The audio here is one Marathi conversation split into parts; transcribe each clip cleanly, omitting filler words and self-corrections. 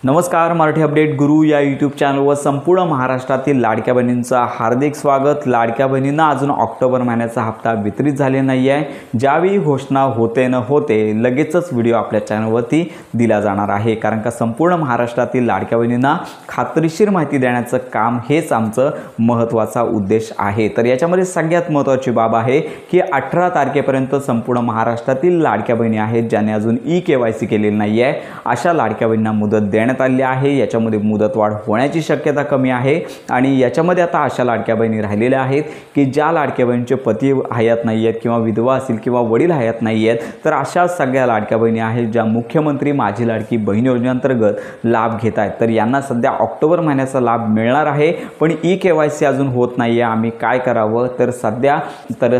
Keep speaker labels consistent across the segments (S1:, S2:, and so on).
S1: नमस्कार, मराठी अपडेट गुरु या यूट्यूब चॅनलवर संपूर्ण महाराष्ट्रातील लाडक्या बहिणींचा हार्दिक स्वागत। लाडक्या बहिणींना अजून ऑक्टोबर महिन्याचा हप्ता वितरित झाले नाही आहे। ज्यावेळी घोषणा होते न होते लगेचच व्हिडिओ आपल्या चॅनलवरती दिला जाणार आहे, कारण का संपूर्ण महाराष्ट्रातील लाडक्या बहिणींना खात्रीशीर माहिती देण्याचं काम हेच आमचं महत्त्वाचा उद्देश आहे। तर याच्यामध्ये सगळ्यात महत्त्वाची बाब आहे की 18 तारखेपर्यंत संपूर्ण महाराष्ट्रातील लाडक्या बहिणी आहेत ज्यांनी अजून ई-KYC केलेली नाही आहे, अशा लाडक्या बहिणींना मुदत देण्यात आली आहे। याच्यामध्ये मुदतवाढ होण्याची शक्यता कमी आहे आणि याच्यामध्ये आता अशा लाडक्या बहिणी राहिलेल्या आहेत की ज्या लाडक्या बहिणींचे पती हयात नाही आहेत किंवा विधवा असतील किंवा वडील हयात नाही आहेत, तर अशा सगळ्या लाडक्या बहिणी आहेत ज्या मुख्यमंत्री माझी लाडकी बहीण योजनेअंतर्गत लाभ घेत आहेत। तर यांना सध्या ऑक्टोबर महिन्याचा लाभ मिळणार आहे, पण ई-KYC अजून होत नाही आहे। आम्ही काय करावं तर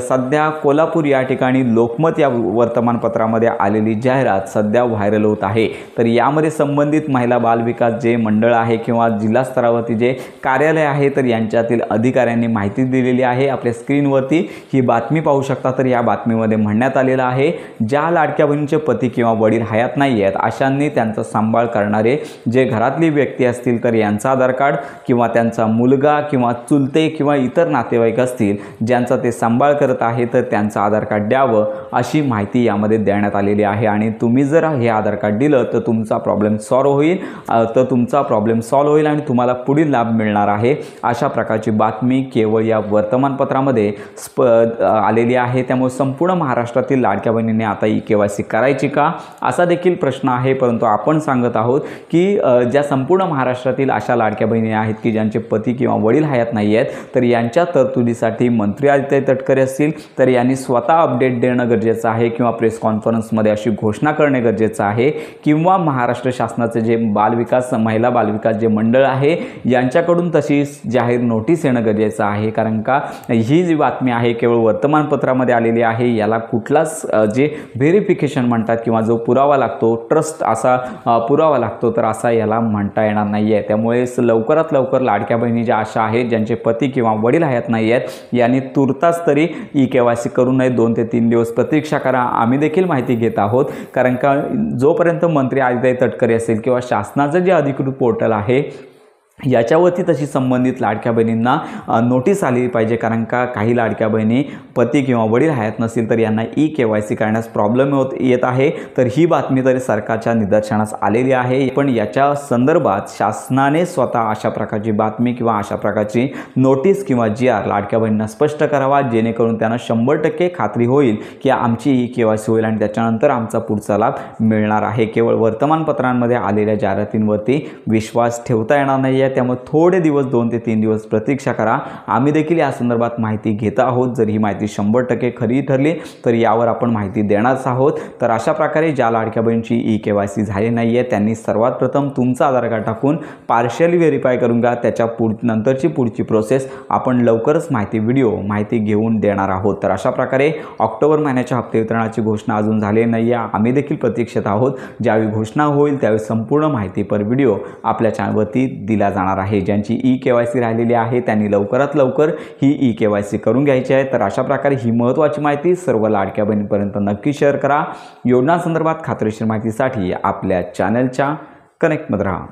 S1: सध्या कोल्हापूर या ठिकाणी लोकमत या वर्तमानपत्रामध्ये आलेली जाहिरात सध्या व्हायरल होत आहे। तर यामध्ये संबंधित महिला बाल विकास जे मंडळ आहे किंवा जिल्हा स्तरावरती जे कार्यालय आहे तर यांच्यातील अधिकाऱ्यांनी माहिती दिलेली आहे। आपल्या स्क्रीनवरती ही बातमी पाहू शकता। तर या बातमीमध्ये म्हणण्यात आलेलं आहे, ज्या लाडक्या बहिणींचे पती किंवा वडील हयात नाही आहेत अशांनी त्यांचा सांभाळ करणारे जे घरातली व्यक्ती असतील तर यांचा आधार कार्ड किंवा त्यांचा मुलगा किंवा चुलते किंवा इतर नातेवाईक असतील ज्यांचा ते सांभाळ करत आहे तर त्यांचं आधार कार्ड द्यावं अशी माहिती यामध्ये देण्यात आलेली आहे। आणि तुम्ही जर हे आधार कार्ड दिलं तर तुमचा प्रॉब्लेम सॉल्व्ह होईल आणि तुम्हाला पुढील लाभ मिळणार आहे, अशा प्रकारची बातमी केवळ या वर्तमानपत्रामध्ये आलेली आहे। त्यामुळे संपूर्ण महाराष्ट्रातील लाडक्या बहिणींनी आता ई-KYC करायची का असा देखील प्रश्न आहे, परंतु आपण सांगत आहोत की ज्या संपूर्ण महाराष्ट्रातील अशा लाडक्या बहिणी आहेत की ज्यांचे पती किंवा वडील हयात नाही आहेत तर यांच्या तरतुदीसाठी मंत्री आदित्य तटकरे असतील तर यांनी स्वतः अपडेट देणं गरजेचं आहे किंवा प्रेस कॉन्फरन्समध्ये अशी घोषणा करणे गरजेचं आहे, किंवा महाराष्ट्र शासनाचे जे महिला बालविकास जे मंडळ आहे यांच्याकडून तशी जाहीर नोटीस येणं गरजेचं आहे। कारण का ही जी बातमी आहे केवळ वर्तमानपत्रामध्ये आलेली आहे, याला कुठलाच जे व्हेरिफिकेशन म्हणतात किंवा जो पुरावा लागतो, ट्रस्ट असा पुरावा लागतो, तर असा याला म्हणता येणार नाही आहे। त्यामुळे लवकरात लवकर लाडक्या बहिणी ज्या अशा आहेत ज्यांचे पती किंवा वडील हयात नाही आहेत यांनी तुर्तास तरी ई-KYC करू नये। 2 ते 3 दिवस प्रतीक्षा करा। आम्ही देखील माहिती घेत आहोत, कारण का जोपर्यंत मंत्री आदित्य तटकरे असेल किंवा शासनाचं जे अधिकृत पोर्टल आहे याच्यावरती तशी संबंधित लाडक्या बहिणींना नोटीस आली पाहिजे, कारण का काही लाडक्या बहिणी पती किंवा वडील हयात नसतील तर यांना ई-KYC करण्यास प्रॉब्लेम येत आहे। तर ही बातमी तरी सरकारच्या निदर्शनास आलेली आहे, पण याच्या संदर्भात शासनाने स्वतः अशा प्रकारची बातमी किंवा अशा प्रकारची नोटीस किंवा GR लाडक्या बहिणींना स्पष्ट करावा, जेणेकरून त्यांना 100% खात्री होईल की आमची ई-KYC होईल आणि त्याच्यानंतर आमचा पुढचा लाभ मिळणार आहे। केवळ वर्तमानपत्रांमध्ये आलेल्या जाहिरातींवरती विश्वास ठेवता येणार नाही आहे। त्यामुळे थोडे दिवस 2 ते 3 दिवस प्रतीक्षा करा। आम्ही देखील या संदर्भात माहिती घेत आहोत। जर ही माहिती 100% खरी ठरली तर यावर आपण माहिती देणारच आहोत। तर अशा प्रकारे ज्या लाडक्या बहिणींची ई-KYC झाली नाही आहे त्यांनी सर्वात प्रथम तुमचा आधार कार्ड टाकून पार्शियली व्हेरीफाय करून घ्या। त्याच्या नंतरची पुढची प्रोसेस आपण लवकरच माहिती घेऊन देणार आहोत। तर अशा प्रकारे ऑक्टोबर महिन्याच्या हप्ते वितरणाची घोषणा अजून झाली नाही आहे। आम्ही देखील प्रतीक्षेत आहोत। ज्यावेळी घोषणा होईल त्यावेळी संपूर्ण माहिती पर व्हिडिओ आपल्या चॅनलवरती दिला जाणार आहे। ज्यांची ई-KYC राहिलेली आहे त्यांनी लवकरात लवकर ही ई-KYC करून घ्यायची आहे। तर अशा प्रकारे ही महत्त्वाची माहिती सर्व लाडक्या बहिणींपर्यंत नक्की शेअर करा। योजनांसंदर्भात खात्रीशीर माहितीसाठी आपल्या चॅनलच्या कनेक्टमध्ये राहा।